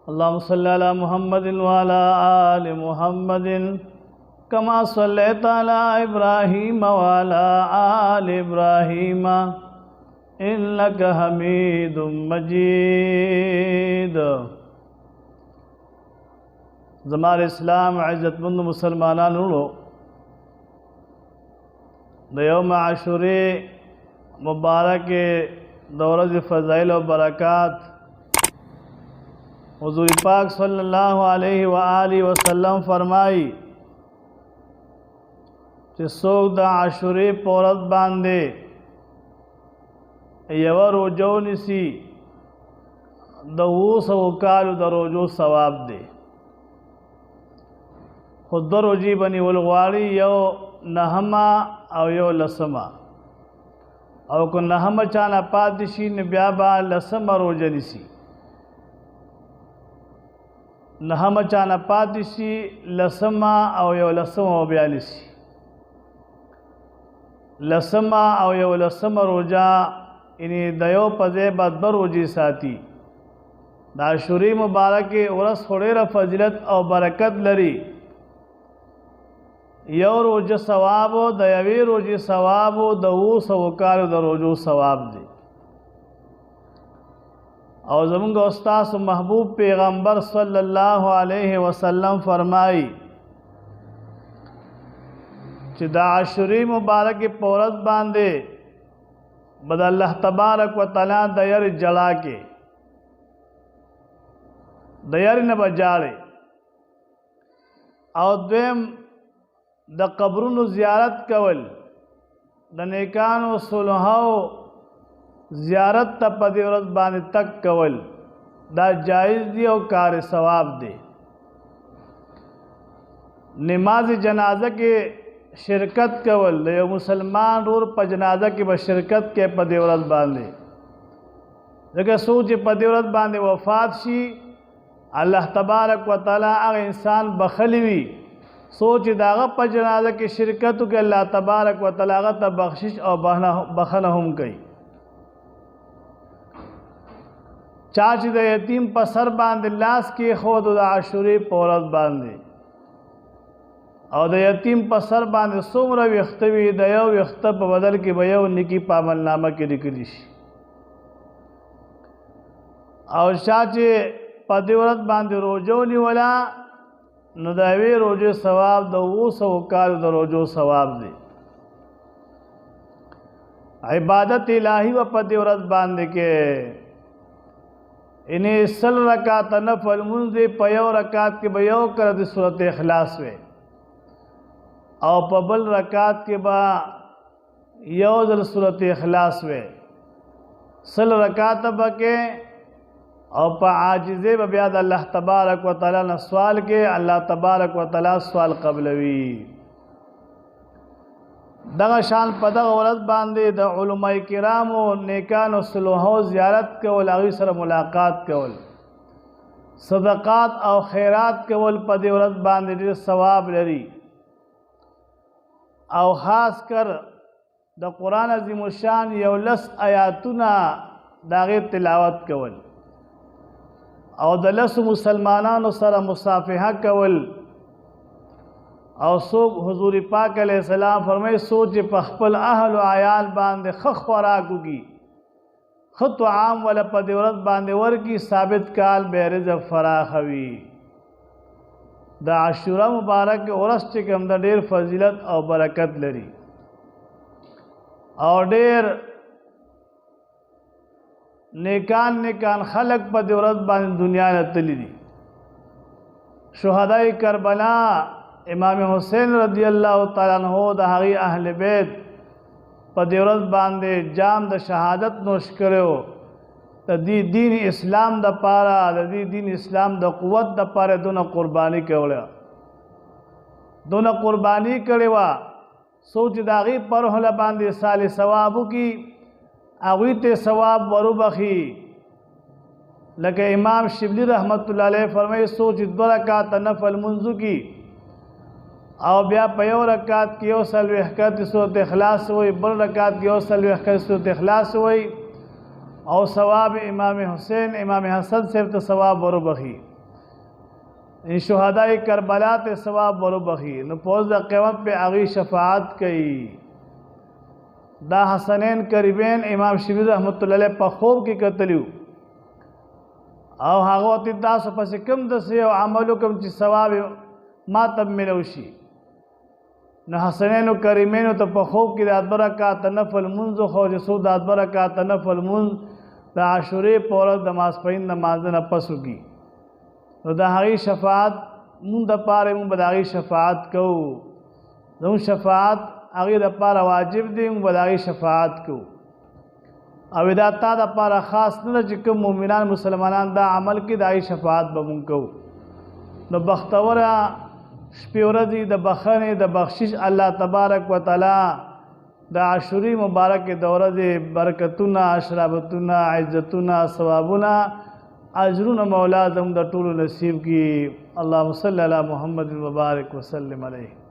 अल्लाहुम्मा सल्ली अला मुहम्मदिन व अला आलि मुहम्मदिन कमा सल्लैता अला इब्राहीम व अला आलि इब्राहीम इन्नका हमीदुम मजीद। ज़मार इस्लाम इज़्ज़तमंद मुसलमानानो यौम आशूरे मुबारक दौरज फ़ज़ाइल व बरक़ात हुज़ूर पाक सल्लल्लाहु अलैहि व आलिहि वसल्लम फरमाई कि सोग द आशूरे पौरत बांधे यव रोजो निसी दवू सवकाल द रोजो सवाब दे खुद रोजी बनी वलवाड़ी यो नहमा और यो लसमा और को नहमा चाना पादिशी ने ब्याबा लसमा रोजनिसी नहमा चाना पादिशी लसमा और यो लसमा बयालिसी लसमा और यो लसमा रोजा इन्हीं दयो पजे बदबर रोजी साथी दाशुरी मुबारक के उरस खोड़ेरा फजिलत और बरकत लरी यो रोज सवाब दयवी रोजी सवाब दवू सवकार द रोजो सवाब दे। और ज़मीन उस्ताद महबूब पैगम्बर सल्लल्लाहु अलैहि वसल्लम फरमाई कि आशूरे मुबारक के पौरत बांधे बद अल्लाह तबारक व तआला दयर जड़ा के दयर न बजाड़े और द्वेम द कब्रुन ज़ियारत कवल द नेकान व सुलहाओ ज़ियारत तपदिवरत बाने तक कवल दा जायज़ दी और कार सवाब दे। नमाज जनाजा के शिरकत कवल दे मुसलमान रूर प जनाजा के बशिरकत के पदिवरत बांधे जगह सोच पदिवरत बांधे वफ़ात शी अल्लाह तबारक व तआला अगर इंसान बखलवी सोच दागा प जनाजा की शिरकत के अल्लाह तबारक व तआला तब बख्शिश और बखनहुम कई चाची द यतीम पर सर बांध लाश के खुद द आशूरे पौरत बांधे और द यतीम पर सर बांध सुमर व्यख्तवी दयो व्यख्त बदल के बयो निकी पामलनामा के निकलिश और चाचे पदिवरत बांध रोजो निवला नदावे रोजो सवाब दो सवकार द रोजो सवाब दे। इबादत इलाही व पदिवरत बांध के इन्हें सल रकात नफल मुंजे पयो रकात के बयो कर द सूरत इखलास में और पबल रकात के बा योजल सूरत इखलास में सल रकात बके और पा आजिज़े बब्याद अल्लाह तबारक व तआला न सवाल के अल्लाह तबारक व तआला सवाल कबलवी दगा शान पदग औरत बांधे द उलमाए किराम व नेकान व सुलहो ज़ियारत कवल आगी सर मुलाकात कवल सदक़ात और खैरात कवल पद औरत बांधे सवाब लरी और ख़ास कर द कुरान अज़ीमुश्शान यौलस आयातुना दागे तिलावत कवल और दलस मुसलमानान सर मुसाफिहा कवल और सोग हुजूर पाक अलैहिस्सलाम फरमाए सोच पखपल अहल आयाल बांधे खख वराकुगी ख़ुद आम वाला पदिवरत बांधे वर की साबित काल बेरज फराखवी द आशूरा मुबारक के उरस के अंदर ढेर फजीलत और बरकत लरी और ढेर नेकान खलक पदिवरत बांध दुनिया न तली दी शुहदाई करबला इमाम हुसैन रदी अल्लाह तआला अन्हु दहागी अहल बैत पदिवरत बांधे जाम द शहादत नोश करो त दीन इस्लाम द पारा दीन इस्लाम द क़ुव्वत द पारे दोनों कुर्बानी कवड़ा दोनों कुर्बानी करेवा सोच दागी पर होला बांधे साल सवाबू की आगीते सवाब वरु बखी लके इमाम शिबली रहमतुल्लाह अलैह फरमाए सोच दो रकात नफल मुंजू की और ब्या पयो रकात की सल वहकत सूरत इखलास हुई बल रकात की सल वहकत सूरत इखलास हुई और सवाब इमाम हुसैन इमाम हसन से तो सवाब वरु बखी। ان شهداء کربلا ته ثواب ورو بخي نو پوز د قیامت په اغي شفاعت کوي دا حسنین قریبین امام شبیر رحمت الله علیه په خوب کې کتلیو او هغه ته تاسو پس کم د سیو عملو کوم چې ثواب ما تب ملوشي نو حسنین کریمین ته په خوب کې د برکات نفل منځ خو د سود د برکات نفل منځ د عاشورې پورې د ماسپین نماز نه پسو کی نو د هغه شفاعت مون د پاره مون بداغي شفاعت کو زمو شفاعت هغه د پاره واجب دی مون بداغي شفاعت کو او دا تا د پاره خاص نه چې کوم مؤمنان مسلمانان دا عمل کې دای شفاعت به مون کو نو بختوره شپې ورځې د بخنه د بخشش الله تبارک وتعالى د عاشوري مبارک دوره د برکتونه اشرابتونه عزتونه ثوابونه اجرونه مولا زم د ټولو نصیب کی اللهم صل علی محمد وبارک وسلم علیه